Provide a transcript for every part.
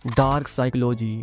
Dark psychology.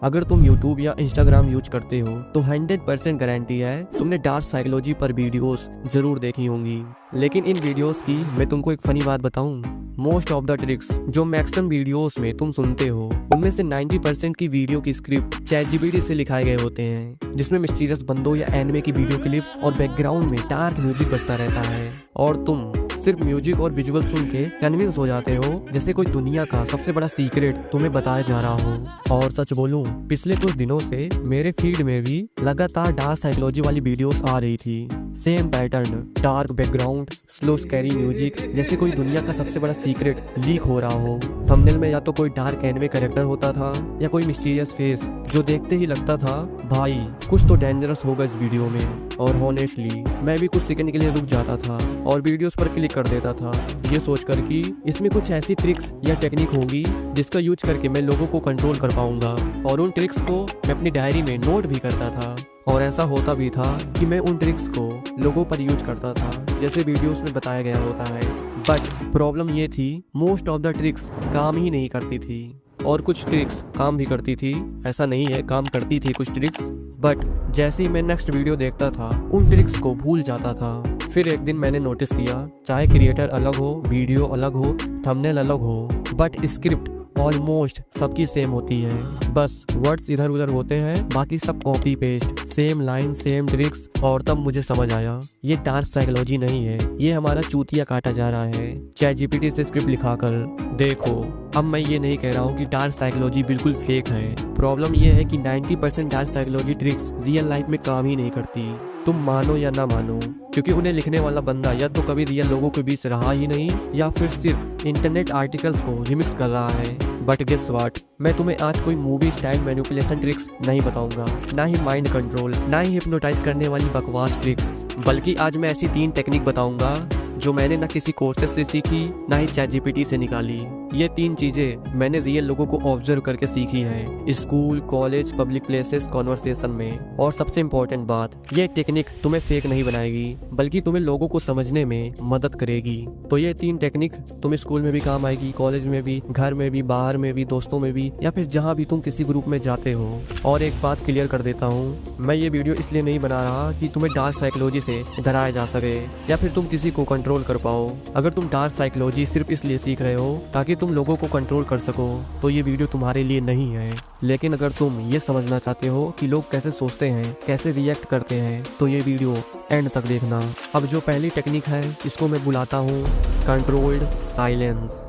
अगर तुम YouTube या Instagram यूज करते हो तो 100% गारंटी है तुमने डार्क साइकोलॉजी पर वीडियोस जरूर देखी होंगी। लेकिन इन वीडियोस की मैं तुमको एक फनी बात बताऊं, मोस्ट ऑफ द ट्रिक्स जो मैक्सिमम वीडियोस में तुम सुनते हो उनमें से 90% की वीडियो की स्क्रिप्ट ChatGPT से लिखाए गए होते हैं, जिसमें मिस्टीरियस बंदों या एनिमे की वीडियो क्लिप्स और बैकग्राउंड में डार्क म्यूजिक बजता रहता है और तुम सिर्फ म्यूजिक और विजुअल सुन के कन्विंस हो जाते हो जैसे कोई दुनिया का सबसे बड़ा सीक्रेट तुम्हें बताया जा रहा हो। और सच बोलूं, पिछले कुछ दिनों से मेरे फीड में भी लगातार डार्क साइकोलॉजी वाली वीडियोस आ रही थी। Same pattern, dark background, slow scary music, जैसे कोई दुनिया का सबसे बड़ा सीक्रेट लीक हो रहा हो। थंबनेल में या तो कोई डार्क एनिमे कैरेक्टर होता था या कोई मिस्टीरियस फेस जो देखते ही लगता था भाई कुछ तो डेंजरस होगा इस वीडियो में। और हॉनेस्टली मैं भी कुछ सेकंड के लिए रुक जाता था और वीडियोस पर क्लिक कर देता था, ये सोचकर कि इसमें कुछ ऐसी ट्रिक्स या टेक्निक होगी जिसका यूज करके मैं लोगों को कंट्रोल कर पाऊंगा। और उन ट्रिक्स को मैं अपनी डायरी में नोट भी करता था और ऐसा होता भी था कि मैं उन ट्रिक्स को लोगों पर यूज करता था जैसे वीडियोस में बताया गया होता है। बट प्रॉब्लम ये थी, मोस्ट ऑफ द ट्रिक्स काम ही नहीं करती थी और कुछ ट्रिक्स काम भी करती थी। ऐसा नहीं है, काम करती थी कुछ ट्रिक्स, बट जैसे ही मैं नेक्स्ट वीडियो देखता था उन ट्रिक्स को भूल जाता था। फिर एक दिन मैंने नोटिस किया, चाहे क्रिएटर अलग हो, वीडियो अलग हो, थंबनेल अलग हो, बट स्क्रिप्ट ऑलमोस्ट सबकी सेम होती है। बस वर्ड्स इधर उधर होते हैं, बाकी सब copy paste, same line same tricks. और तब मुझे समझ आया ये डार्क साइकोलॉजी नहीं है, ये हमारा चूतिया काटा जा रहा है ChatGPT से स्क्रिप्ट लिखाकर। देखो, अब मैं ये नहीं कह रहा हूँ कि डार्क साइकोलॉजी बिल्कुल फेक है। प्रॉब्लम ये है कि 90% dark psychology tricks real life में काम ही नहीं करती, तुम मानो या ना मानो, क्योंकि उन्हें लिखने वाला बंदा या तो कभी रियल लोगों के बीच रहा ही नहीं या फिर सिर्फ इंटरनेट आर्टिकल्स को रिमिक्स कर रहा है। बट गेस व्हाट, मैं तुम्हें आज कोई मूवी स्टाइल मैनिपुलेशन ट्रिक्स नहीं बताऊंगा, ना ही माइंड कंट्रोल, ना ही हिप्नोटाइज करने वाली बकवास ट्रिक्स, बल्कि आज मैं ऐसी 3 टेक्निक बताऊंगा जो मैंने ना किसी कोर्सेज से सीखी ना ही ChatGPT से निकाली। ये 3 चीजें मैंने रियल लोगों को ऑब्जर्व करके सीखी हैं, school, college, public places, conversation में। और सबसे इम्पोर्टेंट बात, ये टेक्निक तुम्हें फेक नहीं बनाएगी बल्कि तुम्हें लोगों को समझने में मदद करेगी। तो ये 3 टेक्निक तुम्हें स्कूल में भी काम आएगी, कॉलेज में भी, घर में भी, बाहर में भी, दोस्तों में भी, या फिर जहाँ भी तुम किसी ग्रुप में जाते हो। और एक बात क्लियर कर देता हूँ, मैं ये वीडियो इसलिए नहीं बना रहा कि तुम्हें डार्क साइकोलॉजी से डराया जा सके या फिर तुम किसी को कंट्रोल कर पाओ। अगर तुम डार्क साइकोलॉजी सिर्फ इसलिए सीख रहे हो ताकि तुम लोगों को कंट्रोल कर सको तो ये वीडियो तुम्हारे लिए नहीं है। लेकिन अगर तुम ये समझना चाहते हो कि लोग कैसे सोचते हैं, कैसे रिएक्ट करते हैं, तो ये वीडियो एंड तक देखना। अब जो पहली टेक्निक है इसको मैं बुलाता हूँ कंट्रोल्ड साइलेंस।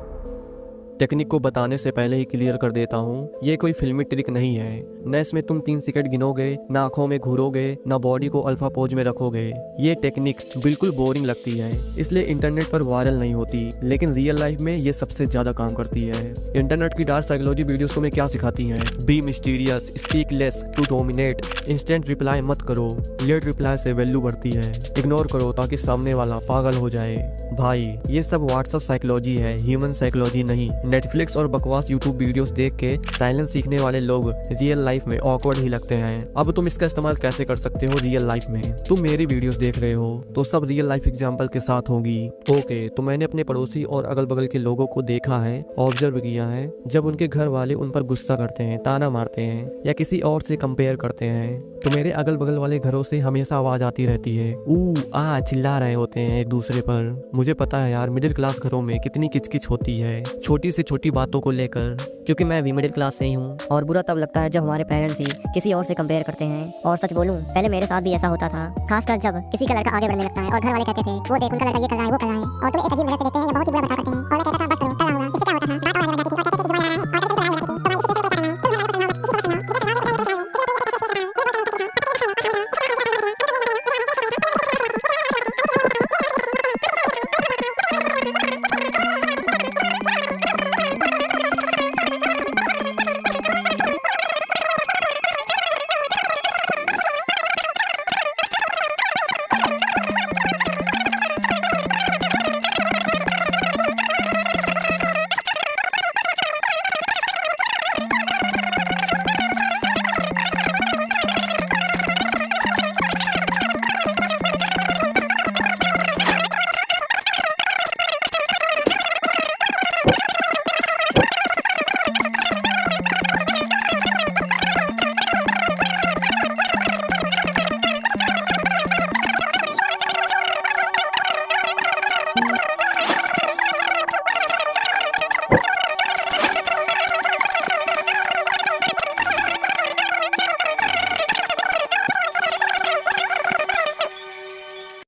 टेक्निक को बताने से पहले ही क्लियर कर देता हूँ, ये कोई फिल्मी ट्रिक नहीं है। न इसमें तुम 3 सेकंड गिनोगे, ना आंखों में घूरोगे, ना बॉडी को अल्फा पोज में रखोगे। ये टेक्निक बिल्कुल बोरिंग लगती है, इसलिए इंटरनेट पर वायरल नहीं होती, लेकिन रियल लाइफ में ये सबसे ज्यादा काम करती है। इंटरनेट की डार्क साइकोलॉजी वीडियोस तुम्हें क्या सिखाती हैं? Be mysterious, speak less to dominate, instant reply मत करो, लेट रिप्लाई से वैल्यू बढ़ती है, इग्नोर करो ताकि सामने वाला पागल हो जाए। भाई ये सब व्हाट्सएप साइकोलॉजी है, ह्यूमन साइकोलॉजी नहीं। नेटफ्लिक्स और बकवास यूट्यूब वीडियोस देख के साइलेंस सीखने वाले लोग रियल लाइफ में ऑकवर्ड ही लगते हैं। अब तुम इसका इस्तेमाल कैसे कर सकते हो रियल लाइफ में? तुम मेरी वीडियोस देख रहे हो तो सब रियल लाइफ एग्जांपल के साथ होगी। ओके, तो मैंने अपने पड़ोसी और अगल बगल के लोगों को देखा है, ऑब्जर्व किया है, जब उनके घर वाले उन पर गुस्सा करते हैं, ताना मारते हैं या किसी और से कंपेयर करते हैं, तो मेरे अगल बगल वाले घरों से हमेशा आवाज आती रहती है, चिल्ला रहे होते हैं एक दूसरे पर। मुझे पता है यार, मिडिल क्लास घरों में कितनी किचकिच होती है छोटी से छोटी बातों को लेकर, क्योंकि मैं भी मिडिल क्लास से ही हूँ और बुरा तब लगता है जब हमारे पेरेंट्स ही किसी और से कंपेयर करते हैं। और सच बोलूं, पहले मेरे साथ भी ऐसा होता था, खासकर जब किसी का लड़का आगे बढ़ने लगता है और घर वाले कहते थे वो देख उनका लड़का ये कर रहा है, वो कर रहा है, और तुम्हें एक अजीब नजर से देखते हैं या बहुत ही बुरा बर्ताव करते हैं। और मैं कहता था